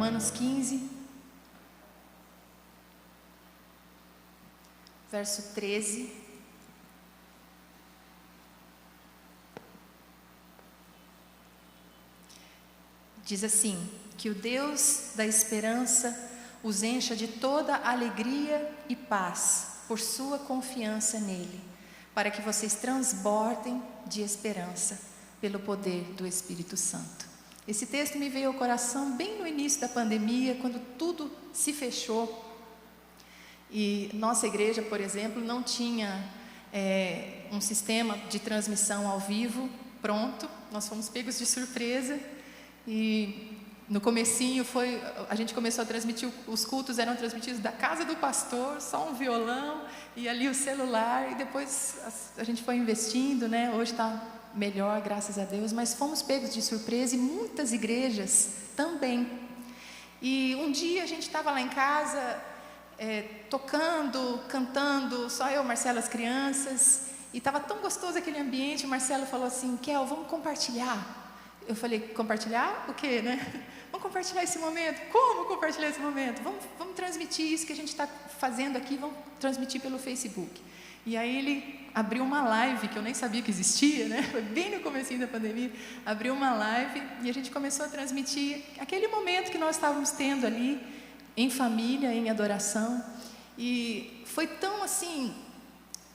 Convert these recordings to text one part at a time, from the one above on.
Romanos 15, verso 13. Diz assim: que o Deus da esperança os encha de toda alegria e paz por sua confiança nele, para que vocês transbordem de esperança pelo poder do Espírito Santo. Esse texto me veio ao coração bem no início da pandemia, quando tudo se fechou. E nossa igreja, por exemplo, não tinha um sistema de transmissão ao vivo pronto. Nós fomos pegos de surpresa e no comecinho a gente começou a transmitir, os cultos eram transmitidos da casa do pastor, só um violão e ali o celular, e depois a gente foi investindo, né? Hoje está melhor, graças a Deus, mas fomos pegos de surpresa, e muitas igrejas também. E um dia a gente estava lá em casa, tocando, cantando, só eu, Marcelo, as crianças, e estava tão gostoso aquele ambiente. O Marcelo falou assim: Kel, vamos compartilhar. Eu falei: compartilhar o quê, né? Vamos compartilhar esse momento. Como compartilhar esse momento? Vamos transmitir isso que a gente está fazendo aqui, vamos transmitir pelo Facebook. E aí ele abriu uma live, que eu nem sabia que existia, né? Foi bem no comecinho da pandemia. Abriu uma live e a gente começou a transmitir aquele momento que nós estávamos tendo ali, em família, em adoração. E foi tão assim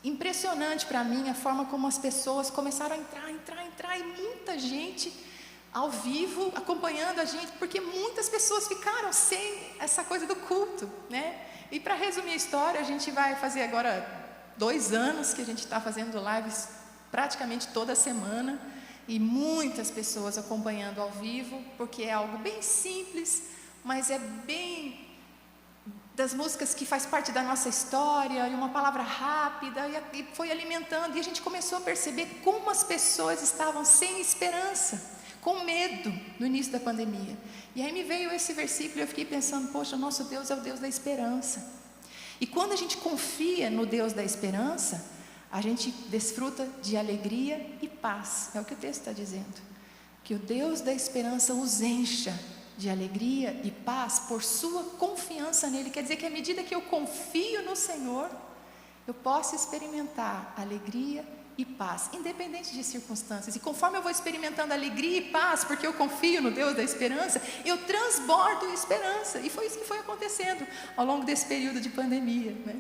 impressionante para mim a forma como as pessoas começaram a entrar, e muita gente ao vivo acompanhando a gente, porque muitas pessoas ficaram sem essa coisa do culto, né? E para resumir a história, a gente vai fazer agora 2 anos que a gente está fazendo lives praticamente toda semana, e muitas pessoas acompanhando ao vivo, porque é algo bem simples, mas é bem das músicas que faz parte da nossa história, e uma palavra rápida, e foi alimentando, e a gente começou a perceber como as pessoas estavam sem esperança, com medo, no início da pandemia. E aí me veio esse versículo e eu fiquei pensando: poxa, o nosso Deus é o Deus da esperança. E quando a gente confia no Deus da esperança, a gente desfruta de alegria e paz. É o que o texto está dizendo. Que o Deus da esperança os encha de alegria e paz por sua confiança nele. Quer dizer que à medida que eu confio no Senhor, eu posso experimentar alegria e paz, independente de circunstâncias. E conforme eu vou experimentando alegria e paz, porque eu confio no Deus da esperança, eu transbordo esperança. E foi isso que foi acontecendo ao longo desse período de pandemia, né?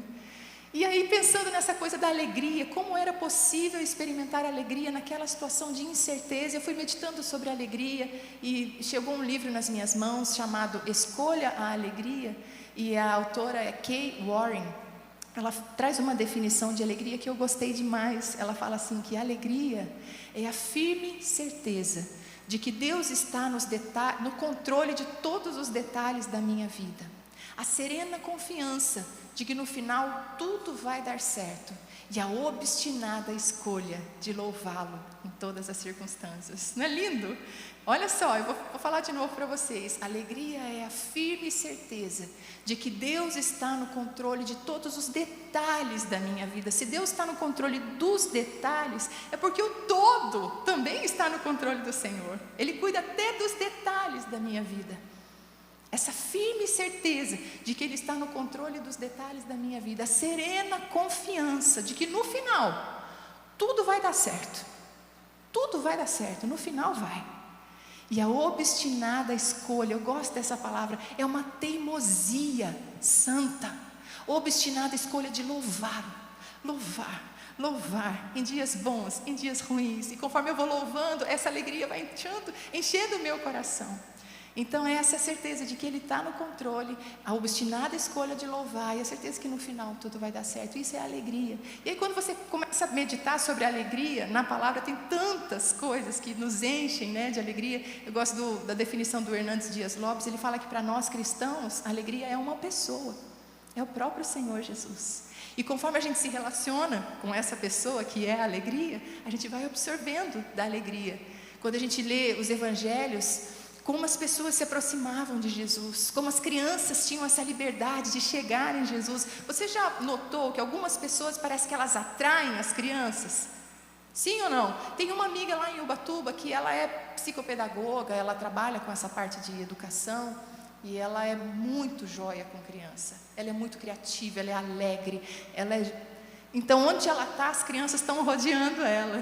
E aí, pensando nessa coisa da alegria, como era possível experimentar alegria naquela situação de incerteza, eu fui meditando sobre a alegria, e chegou um livro nas minhas mãos chamado Escolha a Alegria, e a autora é Kay Warren. Ela traz uma definição de alegria que eu gostei demais. Ela fala assim, que a alegria é a firme certeza de que Deus está no controle de todos os detalhes da minha vida. A serena confiança de que no final tudo vai dar certo. E a obstinada escolha de louvá-lo em todas as circunstâncias. Não é lindo? Olha só, eu vou falar de novo para vocês. Alegria é a firme certeza de que Deus está no controle de todos os detalhes da minha vida. Se Deus está no controle dos detalhes, é porque o todo também está no controle do Senhor. Ele cuida até dos detalhes da minha vida. Essa firme certeza de que Ele está no controle dos detalhes da minha vida. A serena confiança de que no final tudo vai dar certo. Tudo vai dar certo, no final vai. E a obstinada escolha, eu gosto dessa palavra, é uma teimosia santa. Obstinada escolha de louvar, em dias bons, em dias ruins. E conforme eu vou louvando, essa alegria vai enchendo o meu coração. Então essa é a certeza de que Ele está no controle, a obstinada escolha de louvar, e a certeza que no final tudo vai dar certo. Isso é alegria. E aí quando você começa a meditar sobre a alegria, na palavra tem tantas coisas que nos enchem, né, de alegria. Eu gosto da definição do Hernandes Dias Lopes. Ele fala que para nós cristãos, a alegria é uma pessoa, é o próprio Senhor Jesus. E conforme a gente se relaciona com essa pessoa que é a alegria, a gente vai absorvendo da alegria. Quando a gente lê os evangelhos, como as pessoas se aproximavam de Jesus, como as crianças tinham essa liberdade de chegar em Jesus. Você já notou que algumas pessoas parece que elas atraem as crianças? Sim ou não? Tem uma amiga lá em Ubatuba que ela é psicopedagoga, ela trabalha com essa parte de educação, e ela é muito joia com criança. Ela é muito criativa, ela é alegre, Então, onde ela está, as crianças estão rodeando ela.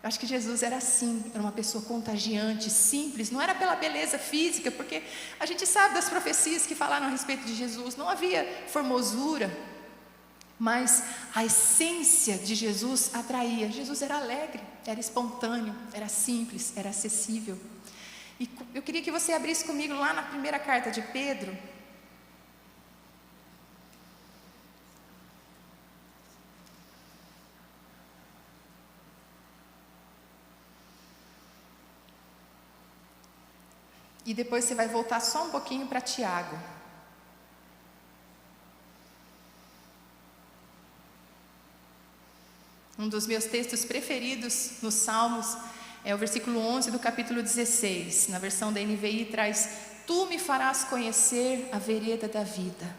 Eu acho que Jesus era assim, era uma pessoa contagiante, simples, não era pela beleza física, porque a gente sabe das profecias que falaram a respeito de Jesus, não havia formosura, mas a essência de Jesus atraía. Jesus era alegre, era espontâneo, era simples, era acessível. E eu queria que você abrisse comigo lá na primeira carta de Pedro. E depois você vai voltar só um pouquinho para Tiago. Um dos meus textos preferidos nos Salmos é o versículo 11 do capítulo 16. Na versão da NVI traz: Tu me farás conhecer a vereda da vida,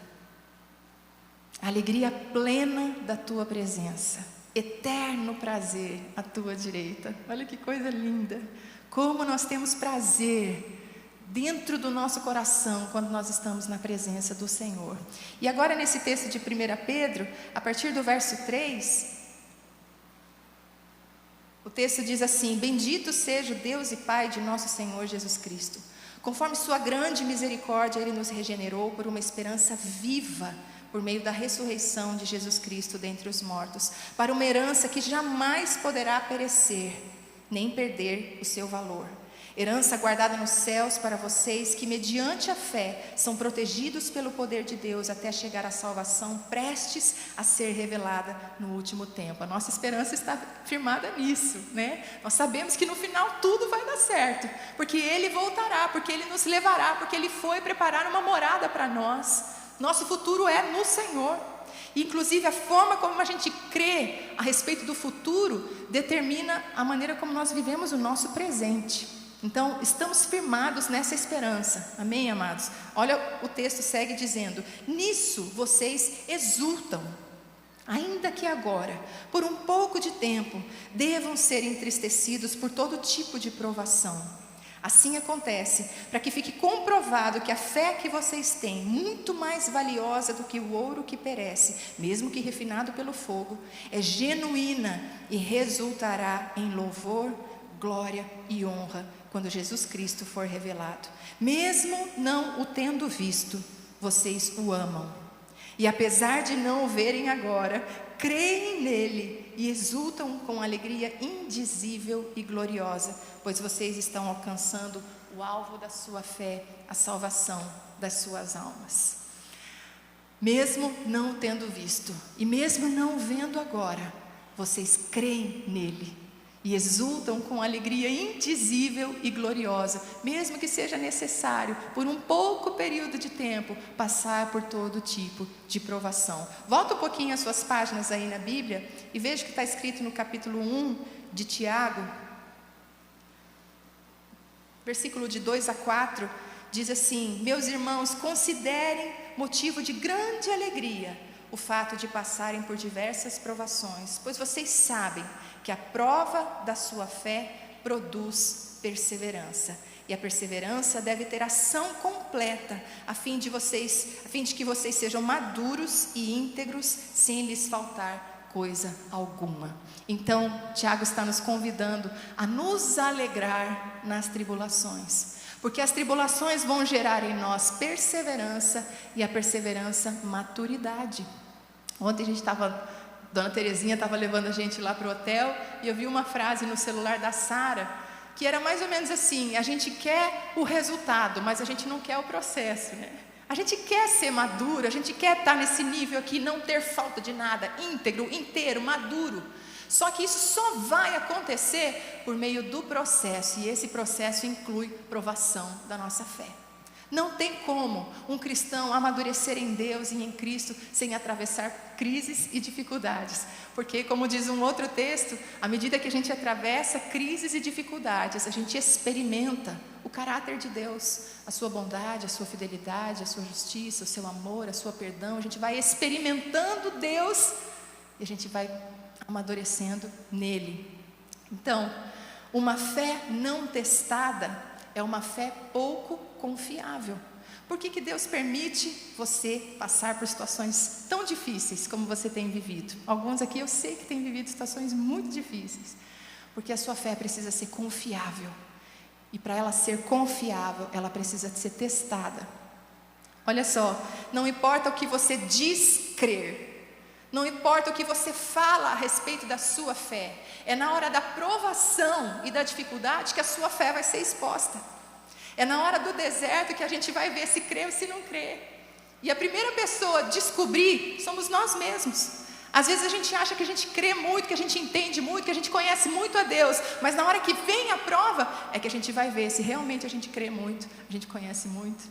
a alegria plena da tua presença, eterno prazer à tua direita. Olha que coisa linda, como nós temos prazer dentro do nosso coração quando nós estamos na presença do Senhor. E agora nesse texto de 1 Pedro, a partir do verso 3, o texto diz assim: Bendito seja o Deus e Pai de nosso Senhor Jesus Cristo. Conforme sua grande misericórdia, Ele nos regenerou por uma esperança viva, por meio da ressurreição de Jesus Cristo dentre os mortos, para uma herança que jamais poderá perecer, nem perder o seu valor. Herança guardada nos céus para vocês, que mediante a fé são protegidos pelo poder de Deus até chegar à salvação prestes a ser revelada no último tempo. A nossa esperança está firmada nisso, né? Nós sabemos que no final tudo vai dar certo, porque Ele voltará, porque Ele nos levará, porque Ele foi preparar uma morada para nós. Nosso futuro é no Senhor. Inclusive a forma como a gente crê a respeito do futuro determina a maneira como nós vivemos o nosso presente. Então, estamos firmados nessa esperança, amém, amados? Olha, o texto segue dizendo: Nisso vocês exultam, ainda que agora, por um pouco de tempo, devam ser entristecidos por todo tipo de provação. Assim acontece, para que fique comprovado que a fé que vocês têm, muito mais valiosa do que o ouro que perece, mesmo que refinado pelo fogo, é genuína e resultará em louvor, glória e honra quando Jesus Cristo for revelado. Mesmo não o tendo visto, vocês o amam. E apesar de não o verem agora, creem nele e exultam com alegria indizível e gloriosa, pois vocês estão alcançando o alvo da sua fé, a salvação das suas almas. Mesmo não o tendo visto, e mesmo não o vendo agora, vocês creem nele e exultam com alegria indizível e gloriosa, mesmo que seja necessário, por um pouco período de tempo, passar por todo tipo de provação. Volta um pouquinho as suas páginas aí na Bíblia e veja o que está escrito no capítulo 1 de Tiago, versículo de 2 a 4, diz assim: Meus irmãos, considerem motivo de grande alegria o fato de passarem por diversas provações, pois vocês sabem que a prova da sua fé produz perseverança, e a perseverança deve ter ação completa, a fim de que vocês sejam maduros e íntegros, sem lhes faltar coisa alguma. Então, Tiago está nos convidando a nos alegrar nas tribulações, porque as tribulações vão gerar em nós perseverança, e a perseverança, maturidade. Ontem a gente Dona Terezinha estava levando a gente lá para o hotel, e eu vi uma frase no celular da Sara, que era mais ou menos assim: a gente quer o resultado, mas a gente não quer o processo, né? A gente quer ser maduro, a gente quer estar nesse nível aqui, não ter falta de nada, íntegro, inteiro, maduro. Só que isso só vai acontecer por meio do processo, e esse processo inclui provação da nossa fé. Não tem como um cristão amadurecer em Deus e em Cristo sem atravessar crises e dificuldades, porque, como diz um outro texto, à medida que a gente atravessa crises e dificuldades, a gente experimenta o caráter de Deus, a sua bondade, a sua fidelidade, a sua justiça, o seu amor, a sua perdão. A gente vai experimentando Deus e a gente vai amadurecendo nele. Então, uma fé não testada é uma fé pouco confiável, Por que Deus permite você passar por situações tão difíceis como você tem vivido? Alguns aqui eu sei que têm vivido situações muito difíceis. Porque a sua fé precisa ser confiável. E para ela ser confiável, ela precisa ser testada. Olha só, não importa o que você diz crer, não importa o que você fala a respeito da sua fé, é na hora da provação e da dificuldade que a sua fé vai ser exposta. É na hora do deserto que a gente vai ver se crê ou se não crê. E a primeira pessoa a descobrir somos nós mesmos. Às vezes a gente acha que a gente crê muito, que a gente entende muito, que a gente conhece muito a Deus, mas na hora que vem a prova, é que a gente vai ver se realmente a gente crê muito, a gente conhece muito.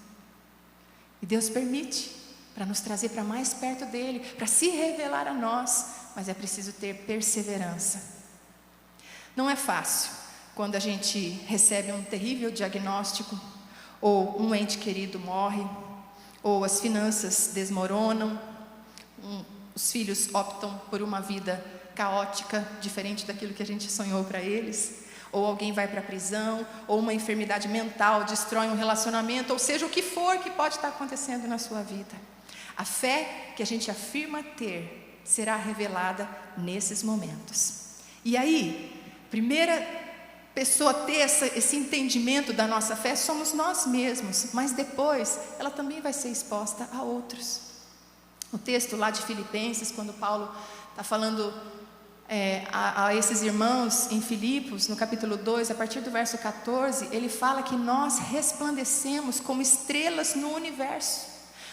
E Deus permite, para nos trazer para mais perto dEle, para se revelar a nós, mas é preciso ter perseverança. Não é fácil quando a gente recebe um terrível diagnóstico, ou um ente querido morre, ou as finanças desmoronam, os filhos optam por uma vida caótica, diferente daquilo que a gente sonhou para eles, ou alguém vai para a prisão, ou uma enfermidade mental destrói um relacionamento, ou seja, o que for que pode estar acontecendo na sua vida. A fé que a gente afirma ter será revelada nesses momentos. E aí, primeira pessoa a ter esse entendimento da nossa fé somos nós mesmos, mas depois ela também vai ser exposta a outros. O texto lá de Filipenses, quando Paulo está falando a esses irmãos em Filipos, no capítulo 2, a partir do verso 14, ele fala que nós resplandecemos como estrelas no universo,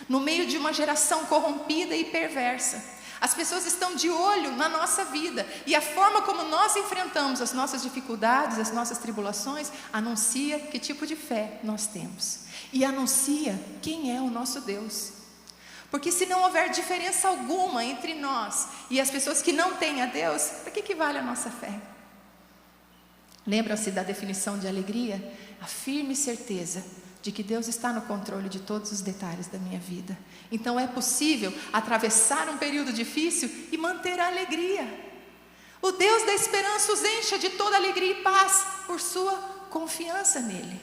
no meio de uma geração corrompida e perversa. As pessoas estão de olho na nossa vida, e a forma como nós enfrentamos as nossas dificuldades, as nossas tribulações, anuncia que tipo de fé nós temos, e anuncia quem é o nosso Deus. Porque se não houver diferença alguma entre nós e as pessoas que não têm a Deus, para que vale a nossa fé? Lembram-se da definição de alegria? A firme certeza de que Deus está no controle de todos os detalhes da minha vida. Então é possível atravessar um período difícil e manter a alegria. O Deus da esperança os encha de toda alegria e paz por sua confiança nele.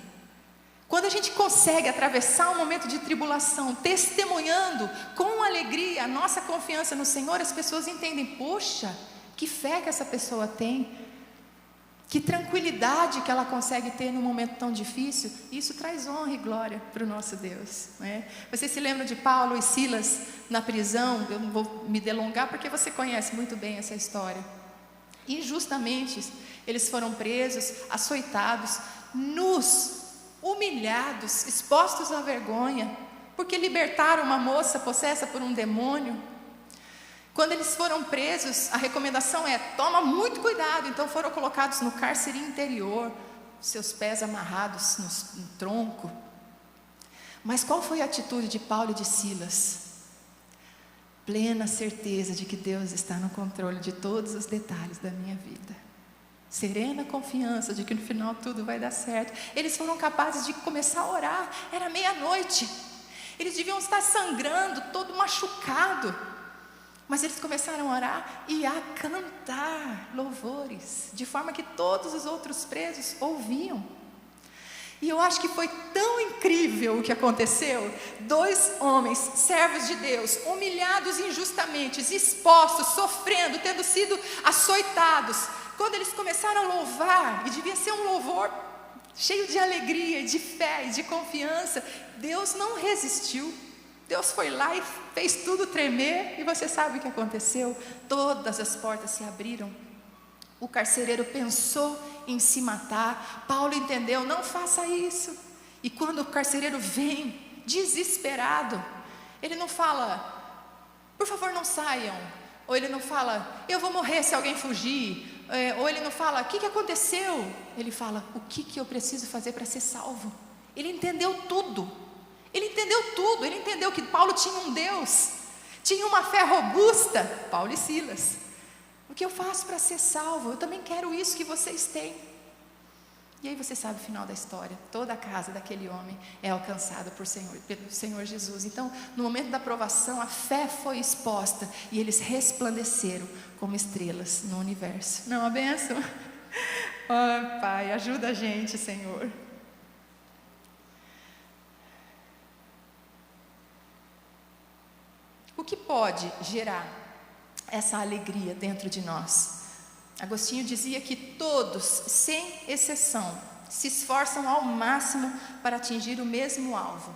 Quando a gente consegue atravessar um momento de tribulação, testemunhando com alegria a nossa confiança no Senhor, as pessoas entendem, poxa, que fé que essa pessoa tem, que tranquilidade que ela consegue ter num momento tão difícil. Isso traz honra e glória para o nosso Deus, né? Vocês se lembram de Paulo e Silas na prisão? Eu não vou me delongar porque você conhece muito bem essa história. Injustamente, eles foram presos, açoitados, nus, humilhados, expostos à vergonha, porque libertaram uma moça possessa por um demônio. Quando eles foram presos, a recomendação é: toma muito cuidado. Então foram colocados no cárcere interior, seus pés amarrados no tronco. Mas qual foi a atitude de Paulo e de Silas? Plena certeza de que Deus está no controle de todos os detalhes da minha vida. Serena confiança de que no final tudo vai dar certo. Eles foram capazes de começar a orar. Era meia-noite. Eles deviam estar sangrando, todo machucado. Mas eles começaram a orar e a cantar louvores, de forma que todos os outros presos ouviam. E eu acho que foi tão incrível o que aconteceu. 2 homens, servos de Deus, humilhados injustamente, expostos, sofrendo, tendo sido açoitados. Quando eles começaram a louvar, e devia ser um louvor cheio de alegria, de fé e de confiança, Deus não resistiu. Deus foi lá e fez tudo tremer, e você sabe o que aconteceu? Todas as portas se abriram. O carcereiro pensou em se matar. Paulo entendeu: não faça isso. E quando o carcereiro vem, desesperado, ele não fala: por favor não saiam. Ou ele não fala: eu vou morrer se alguém fugir. Ou ele não fala: o que aconteceu? Ele fala: o que eu preciso fazer para ser salvo? Ele entendeu tudo. Ele entendeu tudo. Ele entendeu que Paulo tinha um Deus, tinha uma fé robusta. Paulo e Silas: o que eu faço para ser salvo? Eu também quero isso que vocês têm. E aí você sabe o final da história. Toda a casa daquele homem é alcançada pelo Senhor Jesus. Então, no momento da provação, a fé foi exposta e eles resplandeceram como estrelas no universo. Não é uma bênção? Oh, Pai, ajuda a gente, Senhor. O que pode gerar essa alegria dentro de nós? Agostinho dizia que todos, sem exceção, se esforçam ao máximo para atingir o mesmo alvo,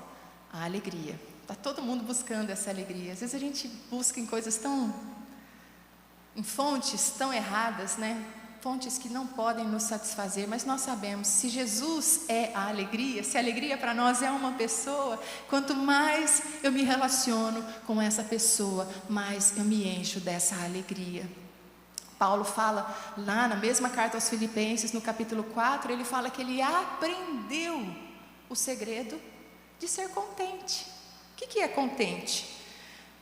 a alegria. Está todo mundo buscando essa alegria. Às vezes a gente busca em coisas em fontes tão erradas, né? Fontes que não podem nos satisfazer, mas nós sabemos, se Jesus é a alegria, se a alegria para nós é uma pessoa, quanto mais eu me relaciono com essa pessoa, mais eu me encho dessa alegria. Paulo fala lá na mesma carta aos Filipenses, no capítulo 4, ele fala que ele aprendeu o segredo de ser contente. O que é contente?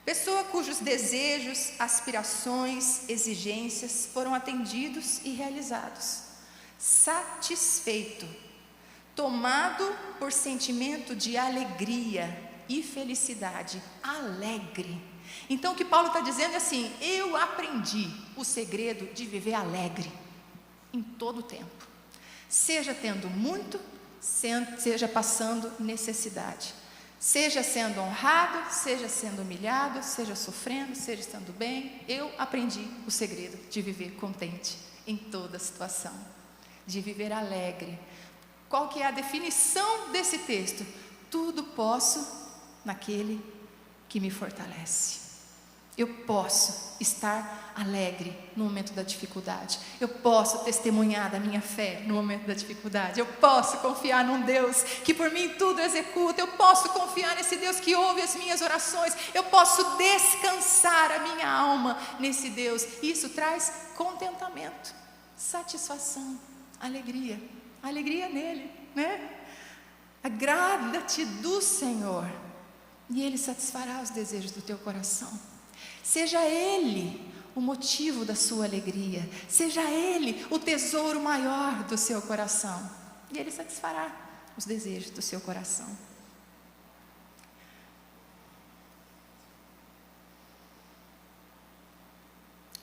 Pessoa cujos desejos, aspirações, exigências foram atendidos e realizados. Satisfeito, tomado por sentimento de alegria e felicidade, alegre. Então o que Paulo está dizendo é assim: eu aprendi o segredo de viver alegre em todo o tempo, seja tendo muito, seja passando necessidade. Seja sendo honrado, seja sendo humilhado, seja sofrendo, seja estando bem, eu aprendi o segredo de viver contente em toda situação, de viver alegre. Qual que é a definição desse texto? Tudo posso naquele que me fortalece. Eu posso estar alegre no momento da dificuldade. Eu posso testemunhar da minha fé no momento da dificuldade. Eu posso confiar num Deus que por mim tudo executa. Eu posso confiar nesse Deus que ouve as minhas orações. Eu posso descansar a minha alma nesse Deus. Isso traz contentamento, satisfação, alegria. Alegria nele, né? Agrada-te do Senhor e Ele satisfará os desejos do teu coração. Seja Ele o motivo da sua alegria, seja Ele o tesouro maior do seu coração, e Ele satisfará os desejos do seu coração.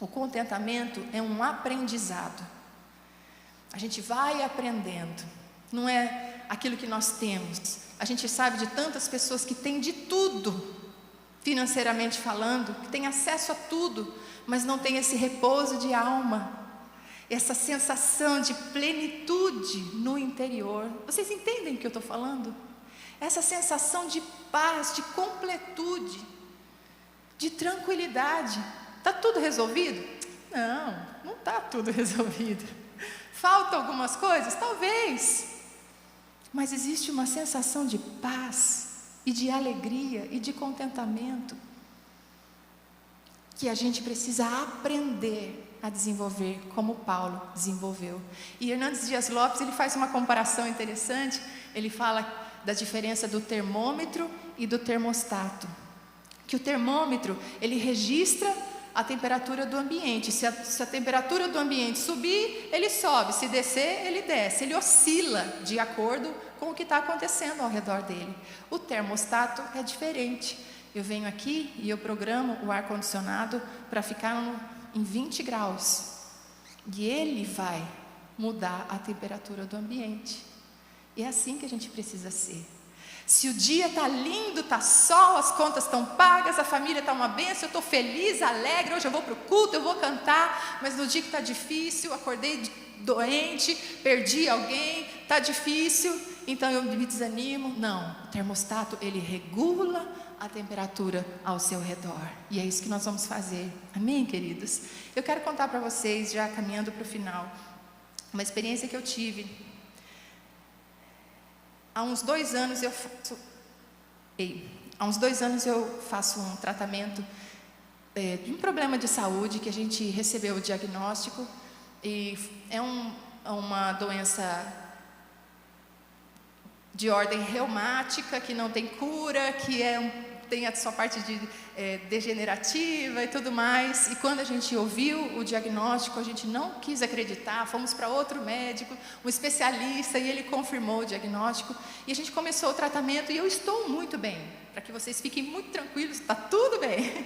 O contentamento é um aprendizado. A gente vai aprendendo, não é aquilo que nós temos. A gente sabe de tantas pessoas que têm de tudo, financeiramente falando, que têm acesso a tudo, mas não tem esse repouso de alma, essa sensação de plenitude no interior. Vocês entendem o que eu estou falando? Essa sensação de paz, de completude, de tranquilidade. Está tudo resolvido? Não está tudo resolvido. Faltam algumas coisas? Talvez. Mas existe uma sensação de paz e de alegria e de contentamento que a gente precisa aprender a desenvolver como Paulo desenvolveu. E Hernandes Dias Lopes, ele faz uma comparação interessante. Ele fala da diferença do termômetro e do termostato. Que o termômetro, ele registra a temperatura do ambiente. Se a temperatura do ambiente subir, ele sobe. Se descer, ele desce. Ele oscila de acordo com o que está acontecendo ao redor dele. O termostato é diferente. Eu venho aqui e eu programo o ar-condicionado para ficar em 20 graus. E ele vai mudar a temperatura do ambiente. E é assim que a gente precisa ser. Se o dia está lindo, está sol, as contas estão pagas, a família está uma bênção, eu estou feliz, alegre, hoje eu vou para o culto, eu vou cantar, mas no dia que está difícil, acordei doente, perdi alguém, está difícil, então eu me desanimo. Não, o termostato, ele regula a temperatura ao seu redor, e é isso que nós vamos fazer, amém, queridos? Eu quero contar para vocês, já caminhando para o final, uma experiência que eu tive. Há uns 2 anos eu faço um tratamento de um problema de saúde que a gente recebeu o diagnóstico, e é uma doença de ordem reumática que não tem cura, que tem a sua parte degenerativa e tudo mais. E quando a gente ouviu o diagnóstico, a gente não quis acreditar, fomos para outro médico, um especialista, e ele confirmou o diagnóstico, e a gente começou o tratamento, e eu estou muito bem, para que vocês fiquem muito tranquilos, está tudo bem.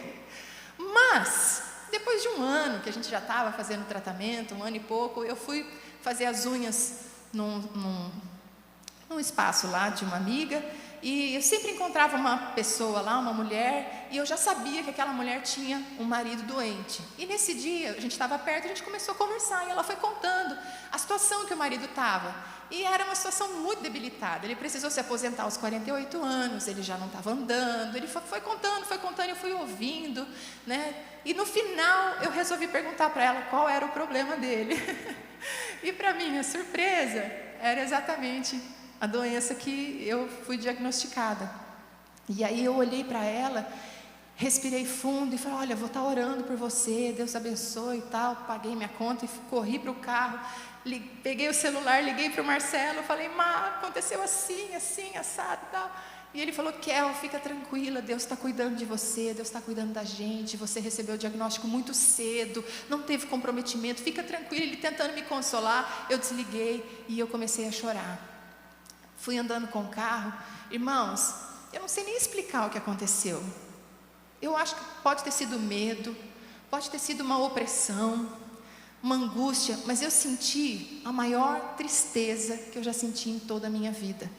Mas, depois de 1 ano que a gente já estava fazendo o tratamento, 1 ano e pouco, eu fui fazer as unhas num espaço lá de uma amiga, E eu sempre encontrava uma pessoa lá, uma mulher, e eu já sabia que aquela mulher tinha um marido doente. E nesse dia, a gente estava perto, a gente começou a conversar, e ela foi contando a situação que o marido estava. E era uma situação muito debilitada. Ele precisou se aposentar aos 48 anos, ele já não estava andando. Ele foi contando, eu fui ouvindo, né? E no final, eu resolvi perguntar para ela qual era o problema dele. E para minha surpresa, era exatamente a doença que eu fui diagnosticada. E aí eu olhei para ela, respirei fundo e falei: olha, vou estar orando por você, Deus abençoe e tal. Paguei minha conta e corri para o carro, peguei o celular, liguei para o Marcelo, falei: Má, aconteceu assim, assim, assado e tal. E ele falou: Kel, fica tranquila, Deus está cuidando de você, Deus está cuidando da gente, você recebeu o diagnóstico muito cedo, não teve comprometimento, fica tranquila. Ele tentando me consolar, eu desliguei e eu comecei a chorar. Fui andando com o carro, irmãos, eu não sei nem explicar o que aconteceu. Eu acho que pode ter sido medo, pode ter sido uma opressão, uma angústia, mas eu senti a maior tristeza que eu já senti em toda a minha vida.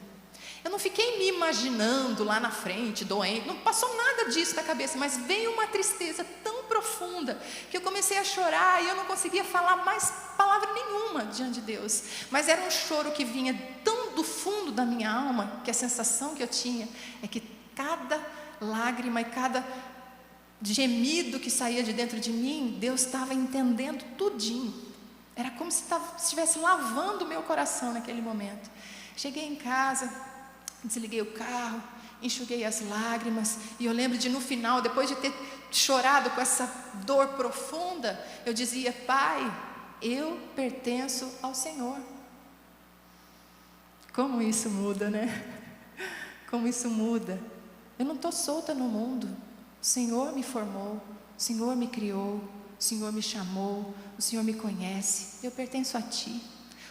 Eu não fiquei me imaginando lá na frente, doente, não passou nada disso na cabeça, mas veio uma tristeza tão profunda, que eu comecei a chorar e eu não conseguia falar mais palavra nenhuma diante de Deus. Mas era um choro que vinha tão do fundo da minha alma, que a sensação que eu tinha é que cada lágrima e cada gemido que saía de dentro de mim, Deus estava entendendo tudinho. Era como se estivesse lavando o meu coração naquele momento. Cheguei em casa, desliguei o carro, enxuguei as lágrimas, e eu lembro de no final, depois de ter chorado com essa dor profunda, eu dizia: Pai, eu pertenço ao Senhor. Como isso muda, né? Como isso muda. Eu não estou solta no mundo. O Senhor me formou, o Senhor me criou, o Senhor me chamou, o Senhor me conhece, eu pertenço a Ti.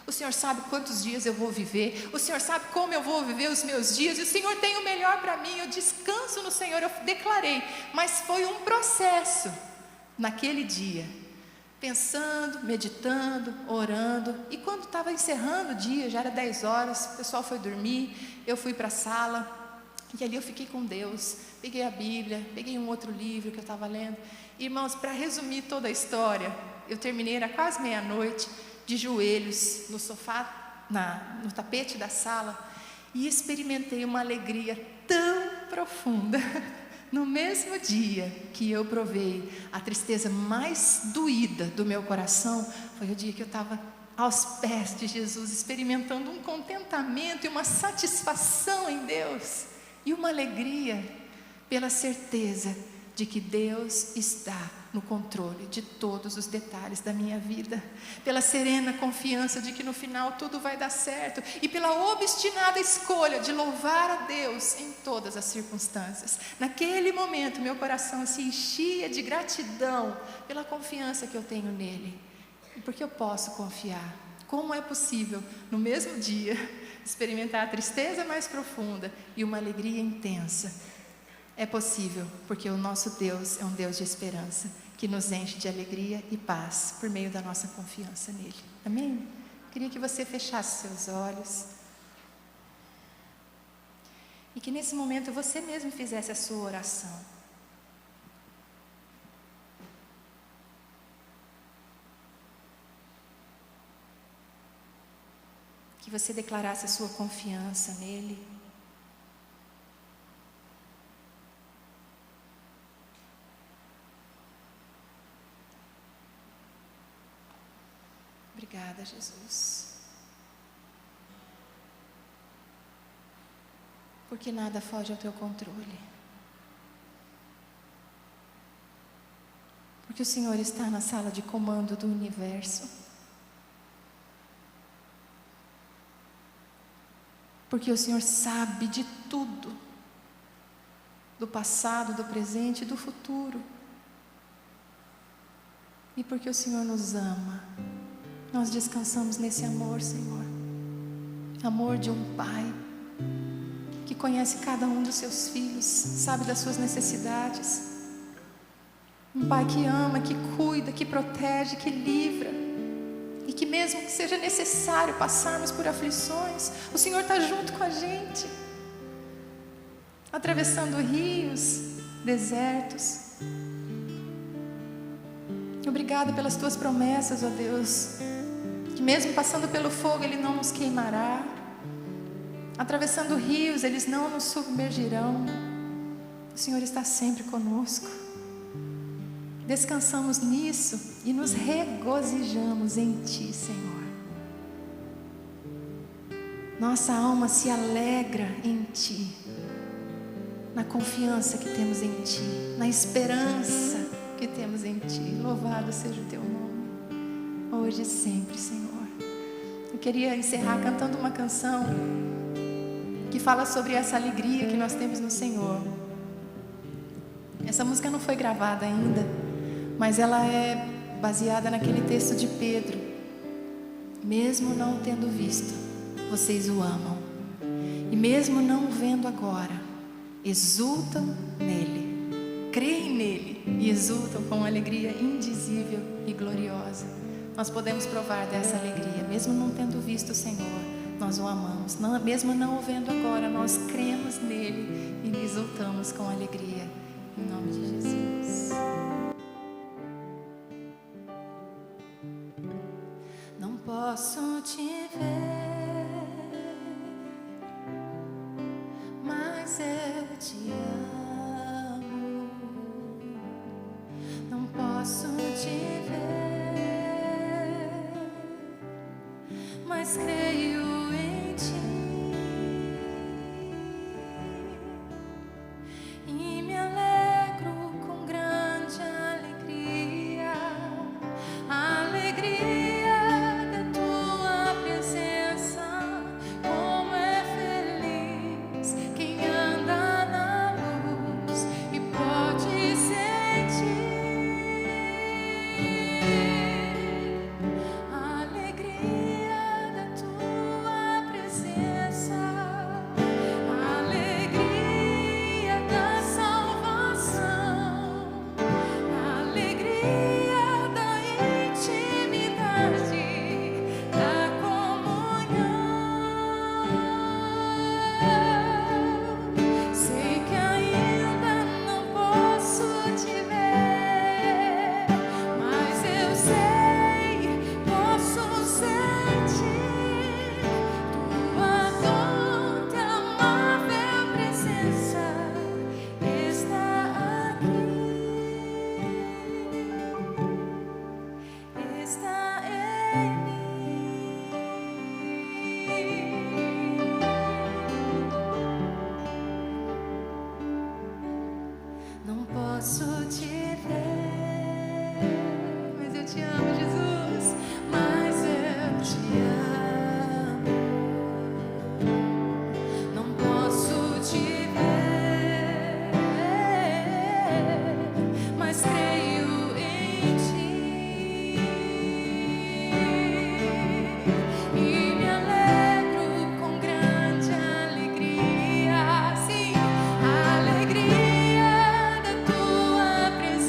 O Senhor sabe quantos dias eu vou viver, o Senhor sabe como eu vou viver os meus dias, e o Senhor tem o melhor para mim, eu descanso no Senhor, eu declarei. Mas foi um processo naquele dia, pensando, meditando, orando, e quando estava encerrando o dia, já era 10 horas, o pessoal foi dormir, eu fui para a sala, e ali eu fiquei com Deus, peguei a Bíblia, peguei um outro livro que eu estava lendo. Irmãos, para resumir toda a história, eu terminei, era quase meia-noite, de joelhos no sofá, no tapete da sala, e experimentei uma alegria tão profunda. No mesmo dia que eu provei a tristeza mais doída do meu coração, foi o dia que eu estava aos pés de Jesus, experimentando um contentamento e uma satisfação em Deus, e uma alegria pela certeza de que Deus está no controle de todos os detalhes da minha vida, pela serena confiança de que no final tudo vai dar certo, e pela obstinada escolha de louvar a Deus em todas as circunstâncias. Naquele momento meu coração se enchia de gratidão pela confiança que eu tenho nele, porque eu posso confiar. Como é possível no mesmo dia experimentar a tristeza mais profunda e uma alegria intensa? É possível, porque o nosso Deus é um Deus de esperança, que nos enche de alegria e paz, por meio da nossa confiança nele. Amém? Queria que você fechasse seus olhos, e que nesse momento você mesmo fizesse a sua oração. Que você declarasse a sua confiança nele. Obrigada, Jesus. Porque nada foge ao teu controle. Porque o Senhor está na sala de comando do universo. Porque o Senhor sabe de tudo, do passado, do presente e do futuro. E porque o Senhor nos ama, nós descansamos nesse amor, Senhor. Amor de um Pai que conhece cada um dos seus filhos, sabe das suas necessidades. Um Pai que ama, que cuida, que protege, que livra. E que mesmo que seja necessário passarmos por aflições, o Senhor está junto com a gente. atravessando rios, desertos. Obrigada pelas tuas promessas, ó Deus, que mesmo passando pelo fogo, Ele não nos queimará. Atravessando rios, eles não nos submergirão. O Senhor está sempre conosco. Descansamos nisso e nos regozijamos em Ti, Senhor. Nossa alma se alegra em Ti, na confiança que temos em Ti, na esperança que temos em Ti. Louvado seja o Teu nome, hoje e sempre, Senhor. Eu queria encerrar cantando uma canção que fala sobre essa alegria que nós temos no Senhor. Essa música não foi gravada ainda, mas ela é baseada naquele texto de Pedro. Mesmo não o tendo visto, vocês o amam, e mesmo não o vendo agora, exultam nele, creem nele e exultam com uma alegria indizível e gloriosa. Nós podemos provar dessa alegria, mesmo não tendo visto o Senhor, nós o amamos. Mesmo não o vendo agora, nós cremos nele e exultamos com alegria. Em nome de Jesus. Não posso te ver, mas eu te amo. Não posso te ver, mas creio em Ti. E me alegro com grande alegria, a alegria da Tua presença. Como é feliz quem anda na luz e pode sentir a alegria da Tua presença, a alegria da salvação, a alegria da intimidade, da comunhão. Sei que ainda não posso te ver, mas eu sei, posso sentir Tua doce, amável presença está aqui, está em mim. Não posso te ver, mas eu te amo, Jesus. Mas eu te amo. Não posso te ver, mas creio em Ti. E me alegro com grande alegria, sim, a alegria da Tua presença.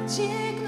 digno